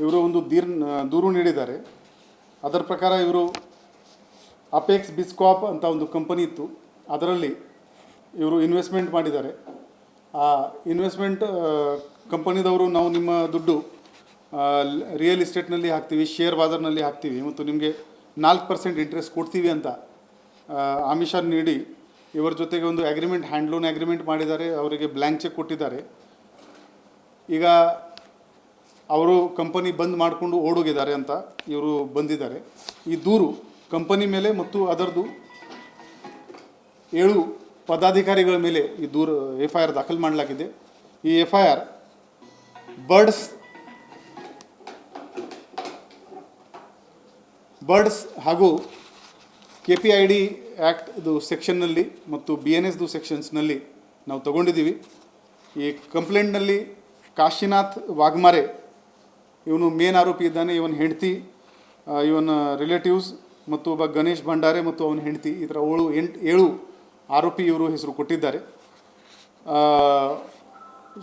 ಇವರು ಒಂದು ದೂರು ನೀಡಿದ್ದಾರೆ. ಅದರ ಪ್ರಕಾರ ಇವರು ಅಪೆಕ್ಸ್ ಬಿಸ್ಕಾಪ್ ಅಂತ ಒಂದು ಕಂಪನಿ ಇತ್ತು, ಅದರಲ್ಲಿ ಇವರು ಇನ್ವೆಸ್ಟ್ಮೆಂಟ್ ಮಾಡಿದ್ದಾರೆ. ಆ ಇನ್ವೆಸ್ಟ್ಮೆಂಟ್ ಕಂಪನಿದವರು ನಾವು ನಿಮ್ಮ ದುಡ್ಡು ರಿಯಲ್ ಎಸ್ಟೇಟ್ನಲ್ಲಿ ಹಾಕ್ತೀವಿ, ಶೇರ್ ಬಾಜಾರ್ನಲ್ಲಿ ಹಾಕ್ತೀವಿ ಮತ್ತು ನಿಮಗೆ 4% ಇಂಟ್ರೆಸ್ಟ್ ಕೊಡ್ತೀವಿ ಅಂತ ಆಮಿಷ ನೀಡಿ ಇವರ ಜೊತೆಗೆ ಒಂದು ಅಗ್ರಿಮೆಂಟ್, ಹ್ಯಾಂಡ್ ಲೋನ್ ಅಗ್ರಿಮೆಂಟ್ ಮಾಡಿದ್ದಾರೆ. ಅವರಿಗೆ ಬ್ಲ್ಯಾಂಕ್ ಚೆಕ್ ಕೊಟ್ಟಿದ್ದಾರೆ. ಈಗ ಅವರು ಕಂಪನಿ ಬಂದ್ ಮಾಡಿಕೊಂಡು ಓಡೋಗಿದ್ದಾರೆ ಅಂತ ಇವರು ಬಂದಿದ್ದಾರೆ. ಈ ದೂರು ಕಂಪನಿ ಮೇಲೆ ಮತ್ತು ಅದರದ್ದು 7 ಪದಾಧಿಕಾರಿಗಳ ಮೇಲೆ ಈ ದೂರು FIR ದಾಖಲು ಮಾಡಲಾಗಿದೆ. ಈ FIR ಬರ್ಡ್ಸ್ ಹಾಗೂ KPID ಆ್ಯಕ್ಟ್ದು ಸೆಕ್ಷನ್ನಲ್ಲಿ ಮತ್ತು BNSದು ಸೆಕ್ಷನ್ಸ್ನಲ್ಲಿ ನಾವು ತಗೊಂಡಿದ್ದೀವಿ. ಈ ಕಂಪ್ಲೇಂಟ್ನಲ್ಲಿ ಕಾಶಿನಾಥ್ ವಾಘಮಾರೆ ಇವನು ಮೇನ್ ಆರೋಪಿ ಇದ್ದಾನೆ. ಇವನ ಹೆಂಡತಿ, ಇವನ ರಿಲೇಟಿವ್ಸ್ ಮತ್ತು ಒಬ್ಬ ಗಣೇಶ್ ಭಂಡಾರೆ ಮತ್ತು ಅವನ ಹೆಂಡತಿ, ಈ ಥರ 7 ಆರೋಪಿ ಇವರು ಹೆಸರು ಕೊಟ್ಟಿದ್ದಾರೆ.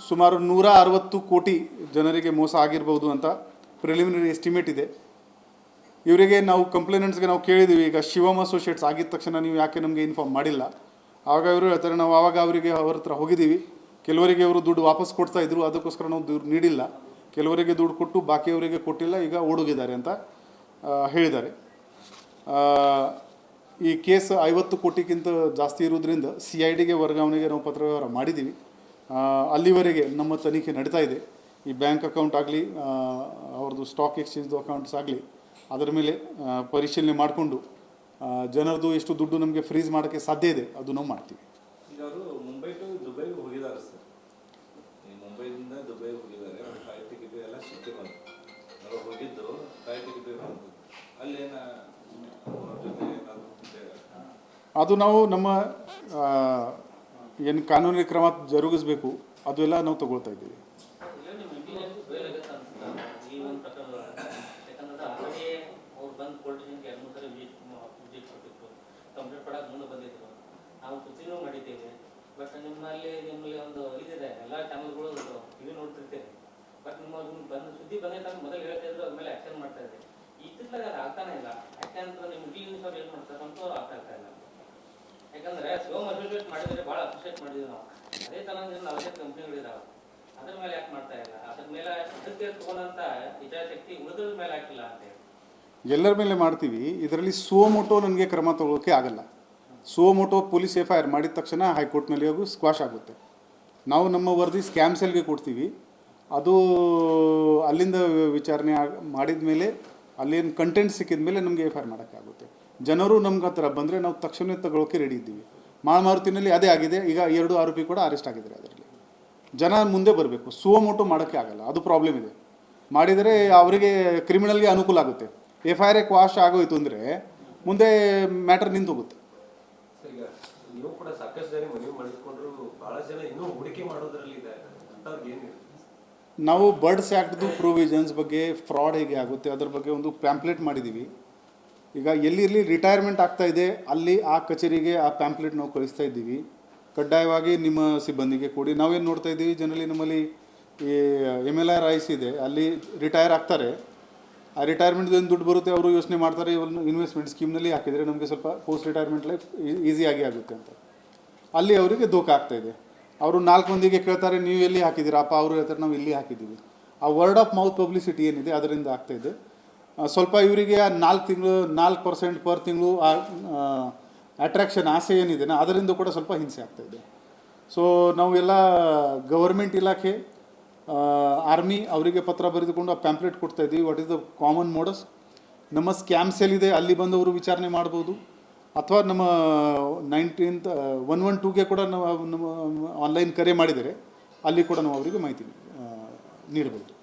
ಸುಮಾರು 160 ಕೋಟಿ ಜನರಿಗೆ ಮೋಸ ಆಗಿರ್ಬೋದು ಅಂತ ಪ್ರಿಲಿಮಿನರಿ ಎಸ್ಟಿಮೇಟ್ ಇದೆ. ಇವರಿಗೆ ನಾವು ಕಂಪ್ಲೇನೆಂಟ್ಸ್ಗೆ ನಾವು ಕೇಳಿದ್ದೀವಿ, ಈಗ ಶಿವಮ್ ಅಸೋಸಿಯೇಟ್ಸ್ ಆಗಿದ ತಕ್ಷಣ ನೀವು ಯಾಕೆ ನಮಗೆ ಇನ್ಫಾರ್ಮ್ ಮಾಡಿಲ್ಲ? ಆವಾಗ ಇವರು ಹೇಳ್ತಾರೆ, ನಾವು ಆವಾಗ ಅವರಿಗೆ ಅವ್ರ ಹತ್ರ ಹೋಗಿದ್ದೀವಿ, ಕೆಲವರಿಗೆ ಅವರು ದುಡ್ಡು ವಾಪಸ್ ಕೊಡ್ತಾಯಿದ್ರು, ಅದಕ್ಕೋಸ್ಕರ ನಾವು ದುಡ್ಡು ನೀಡಿಲ್ಲ, ಕೆಲವರಿಗೆ ದುಡ್ಡು ಕೊಟ್ಟು ಬಾಕಿಯವರಿಗೆ ಕೊಟ್ಟಿಲ್ಲ, ಈಗ ಓಡೋಗಿದ್ದಾರೆ ಅಂತ ಹೇಳಿದ್ದಾರೆ. ಈ ಕೇಸ್ 50 ಕೋಟಿಗಿಂತ ಜಾಸ್ತಿ ಇರೋದ್ರಿಂದ CIDಗೆ ವರ್ಗಾವಣೆಗೆ ನಾವು ಪತ್ರವ್ಯವಹಾರ ಮಾಡಿದ್ದೀವಿ. ಅಲ್ಲಿವರೆಗೆ ನಮ್ಮ ತನಿಖೆ ನಡೀತಾ ಇದೆ. ಈ ಬ್ಯಾಂಕ್ ಅಕೌಂಟ್ ಆಗಲಿ, ಅವ್ರದ್ದು ಸ್ಟಾಕ್ ಎಕ್ಸ್ಚೇಂಜ್ದು ಅಕೌಂಟ್ಸ್ ಆಗಲಿ, ಅದರ ಮೇಲೆ ಪರಿಶೀಲನೆ ಮಾಡಿಕೊಂಡು ಜನರದು ಎಷ್ಟು ದುಡ್ಡು ನಮಗೆ ಫ್ರೀಸ್ ಮಾಡೋಕ್ಕೆ ಸಾಧ್ಯ ಇದೆ ಅದು ನಾವು ಮಾಡ್ತೀವಿ. ಈಗ ಅವರು ಮುಂಬೈ ಟು ದುಬೈಗೆ ಹೋಗಿದ್ದಾರೆ ಸರ್. ಮುಂಬೈದಿಂದ ದುಬೈಗೆ ಹೋಗಿದ್ದಾರೆ. ಅವ್ರ ಫ್ಲೈಟ್ ಟಿಕೆಟ್ ಎಲ್ಲ ಸಿಕ್ಕಿರೋದು. ಅವರು ಹೋಗಿದ್ದು ಫ್ಲೈಟ್ ಟಿಕೆಟ್ ಅಲ್ಲೇನ ಅದು ನಾವು ನಮ್ಮ ಏನು ಕಾನೂನಿನ ಕ್ರಮ ಜರುಗಿಸಬೇಕು ಅದು ಎಲ್ಲ ನಾವು ತಗೊಳ್ತಾ ಇದ್ದೀವಿ. ನಾವು ಸುದ್ದಿನೂ ಮಾಡಿದ್ದೇವೆ, ಬಟ್ ನಿಮ್ಮಲ್ಲಿ ಒಂದು ಇದಿದೆ, ಎಲ್ಲ ಚಾನಲ್ಗಳು ಟಿವಿ ನೋಡ್ತಿರ್ತೇವೆ, ಬಟ್ ನಿಮ್ಮ ಬಂದು ಸುದ್ದಿ ಬಂದಿದ್ದಾಗ ಮೊದಲು ಹೇಳ್ತಾ ಇದ್ರು, ಅದ್ಮೇಲೆ ಆಕ್ಷನ್ ಮಾಡ್ತಾ ಇದ್ದೆ. ಇತ್ತಿತ್ತಲಾಗ ಅದು ಆಗ್ತಾನೆ ಇಲ್ಲ. ಯಾಕೆಂದ್ರೆ ನಿಮ್ಮ ನ್ಯೂಸ್ ಅವ್ರು ಏನು ಮಾಡ್ತಾರೆ ಅಂತ ಆಗ್ತಾ ಇಲ್ಲ. ಯಾಕಂದ್ರೆ ಶಿವಮ್ ಅಸೋಸಿಯೇಟ್ ಮಾಡಿದರೆ ಭಾಳ ಅಪ್ರಿಷಿಯೇಟ್ ಮಾಡಿದ್ವಿ ನಾವು. ಅದೇ ಥರ 40 ಕಂಪ್ನಿಗಳಿದಾವೆ, ಅದ್ರ ಮೇಲೆ ಯಾಕೆ ಮಾಡ್ತಾ ಇಲ್ಲ? ಅದ್ರ ಮೇಲೆ ಅದಕ್ಕೆ ತಗೊಂಡಂತ ಇಚ್ಛಾಶಕ್ತಿ ಉಳಿದ್ರ ಮೇಲೆ ಹಾಕಿಲ್ಲ ಅಂತ ಹೇಳಿ ಎಲ್ಲರ ಮೇಲೆ ಮಾಡ್ತೀವಿ. ಇದರಲ್ಲಿ ಸುವೋಮೋಟೋ ನನಗೆ ಕ್ರಮ ತಗೊಳ್ಳೋಕ್ಕೆ ಆಗಲ್ಲ. ಸುವೋಮೋಟೋ ಪೊಲೀಸ್ FIR ಮಾಡಿದ ತಕ್ಷಣ ಹೈಕೋರ್ಟ್ನಲ್ಲಿ ಹೋಗಿ ಸ್ಕ್ವಾಶ್ ಆಗುತ್ತೆ. ನಾವು ನಮ್ಮ ವರದಿ ಸ್ಕ್ಯಾಮ್ ಸೆಲ್ಗೆ ಕೊಡ್ತೀವಿ. ಅದು ಅಲ್ಲಿಂದ ವಿಚಾರಣೆ ಮಾಡಿದ ಮೇಲೆ ಅಲ್ಲೇನು ಕಂಟೆಂಟ್ ಸಿಕ್ಕಿದ ಮೇಲೆ ನಮಗೆ FIR ಮಾಡೋಕ್ಕಾಗುತ್ತೆ. ಜನರು ನಮ್ಗೆ ಹತ್ರ ಬಂದರೆ ನಾವು ತಕ್ಷಣ ತಗೊಳ್ಳೋಕ್ಕೆ ರೆಡಿ ಇದ್ದೀವಿ. ಮಾರುತಿನಲ್ಲಿ ಅದೇ ಆಗಿದೆ. ಈಗ 2 ಆರೋಪಿ ಕೂಡ ಅರೆಸ್ಟ್ ಆಗಿದ್ದಾರೆ. ಅದರಲ್ಲಿ ಜನ ಮುಂದೆ ಬರಬೇಕು. ಸುವೋಮೋಟೋ ಮಾಡೋಕ್ಕೆ ಆಗಲ್ಲ, ಅದು ಪ್ರಾಬ್ಲಮ್ ಇದೆ. ಮಾಡಿದರೆ ಅವರಿಗೆ ಕ್ರಿಮಿನಲ್ಗೆ ಅನುಕೂಲ ಆಗುತ್ತೆ. FIR ಕ್ವಾಶ್ ಆಗೋಯ್ತು ಅಂದರೆ ಮುಂದೆ ಮ್ಯಾಟರ್ ನಿಂತು ಹೋಗುತ್ತೆ. ನೀವು ಕೂಡ ಸಾಕಷ್ಟು ಜನ ಮನವಿ ಮಾಡಿಕೊಂಡ್ರು, ಬಹಳ ಜನ ಇನ್ನೂ ಹೂಡಿಕೆ ಮಾಡೋದ್ರಲ್ಲಿ ಇದ್ದಾರೆ. ನಾವು ಬರ್ಡ್ಸ್ ಆ್ಯಕ್ಟ್ದು ಪ್ರೊವಿಷನ್ಸ್ ಬಗ್ಗೆ, ಫ್ರಾಡ್ ಹೇಗೆ ಆಗುತ್ತೆ ಅದರ ಬಗ್ಗೆ ಒಂದು ಪ್ಯಾಂಪ್ಲೆಟ್ ಮಾಡಿದ್ದೀವಿ. ಈಗ ಎಲ್ಲಿ ರಿಟೈರ್ಮೆಂಟ್ ಆಗ್ತಾ ಇದೆ ಅಲ್ಲಿ ಆ ಕಚೇರಿಗೆ ಆ ಪ್ಯಾಂಪ್ಲೆಟ್ ನಾವು ಕಳಿಸ್ತಾ ಇದ್ದೀವಿ. ಕಡ್ಡಾಯವಾಗಿ ನಿಮ್ಮ ಸಿಬ್ಬಂದಿಗೆ ಕೊಡಿ. ನಾವೇನು ನೋಡ್ತಾ ಇದ್ದೀವಿ, ಜನರಲ್ಲಿ ನಮ್ಮಲ್ಲಿ ಈ MLR IC ಇದೆ, ಅಲ್ಲಿ ರಿಟೈರ್ ಆಗ್ತಾರೆ. ಆ ರಿಟೈರ್ಮೆಂಟ್ ಏನು ದುಡ್ಡು ಬರುತ್ತೆ ಅವರು ಯೋಚನೆ ಮಾಡ್ತಾರೆ, ಇವನ್ನು ಇನ್ವೆಸ್ಟ್ಮೆಂಟ್ ಸ್ಕೀಮ್ನಲ್ಲಿ ಹಾಕಿದರೆ ನಮಗೆ ಸ್ವಲ್ಪ ಪೋಸ್ಟ್ ರಿಟೈರ್ಮೆಂಟ್ ಲೈಫ್ ಈಸಿಯಾಗಿ ಆಗುತ್ತೆ ಅಂತ. ಅಲ್ಲಿ ಅವರಿಗೆ ಧೋಖೆ ಆಗ್ತಾಯಿದೆ. ಅವರು 4 ಮಂದಿಗೆ ಕೇಳ್ತಾರೆ, ನೀವು ಎಲ್ಲಿ ಹಾಕಿದ್ದೀರಪ್ಪ? ಅವರು ಹೇಳ್ತಾರೆ, ನಾವು ಇಲ್ಲಿ ಹಾಕಿದ್ದೀವಿ. ಆ ವರ್ಡ್ ಆಫ್ ಮೌತ್ ಪಬ್ಲಿಸಿಟಿ ಏನಿದೆ ಅದರಿಂದ ಆಗ್ತಾಯಿದೆ. ಸ್ವಲ್ಪ ಇವರಿಗೆ 4% ಪರ್ ತಿಂಗಳು ಆ ಅಟ್ರಾಕ್ಷನ್ ಆಸೆ ಏನಿದೆ ಅದರಿಂದ ಕೂಡ ಸ್ವಲ್ಪ ಹಿಂಸೆ ಆಗ್ತಾಯಿದೆ. ಸೊ ನಾವು ಎಲ್ಲ ಗವರ್ಮೆಂಟ್ ಇಲಾಖೆ, ಆರ್ಮಿ ಅವರಿಗೆ ಪತ್ರ ಬರೆದುಕೊಂಡು ಆ ಪ್ಯಾಂಪ್ಲೆಟ್ ಕೊಡ್ತಾ ಇದ್ದೀವಿ. What is the common modus? ನಮ್ಮ ಸ್ಕ್ಯಾಮ್ ಸೆಲ್ ಇದೆ, ಅಲ್ಲಿ ಬಂದವರು ವಿಚಾರಣೆ ಮಾಡ್ಬೋದು. ಅಥವಾ ನಮ್ಮ 112ಗೆ ಕೂಡ ನಾವು ನಮ್ಮ ಆನ್ಲೈನ್ ಕರೆ ಮಾಡಿದರೆ ಅಲ್ಲಿ ಕೂಡ ನಾವು ಅವರಿಗೆ ಮಾಹಿತಿ ನೀಡಬಹುದು.